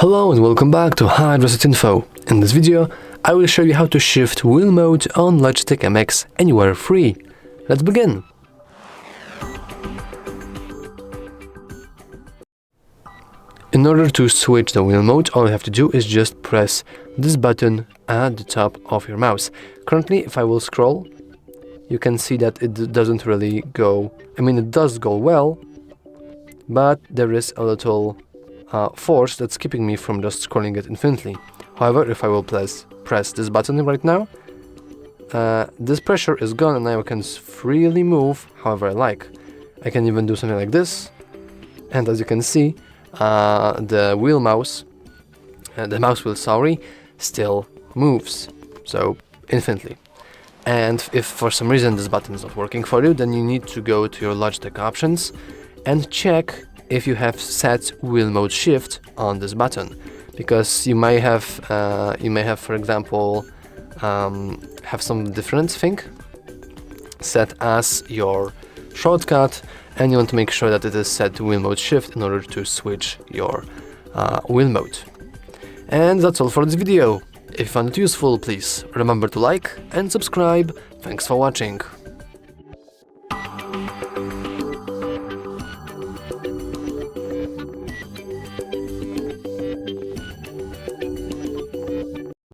Hello and welcome back to HardReset.Info. In this video, I will show you how to shift wheel mode on Logitech MX Anywhere free. Let's begin! In order to switch the wheel mode, all you have to do is just press this button at the top of your mouse. Currently, if I will scroll, you can see that it doesn't really go, it does go well, but there is a little force that's keeping me from just scrolling it infinitely. However, if I will press this button right now, this pressure is gone and now I can freely move however I like. I can even do something like this, and as you can see, the mouse wheel, still moves, so infinitely. And if for some reason this button is not working for you, then you need to go to your Logitech Options and check if you have set wheel mode shift on this button, because you may have for example have some different thing set as your shortcut, and you want to make sure that it is set to wheel mode shift in order to switch your wheel mode. And that's all for this video. If you found it useful, please remember to like and subscribe. Thanks for watching.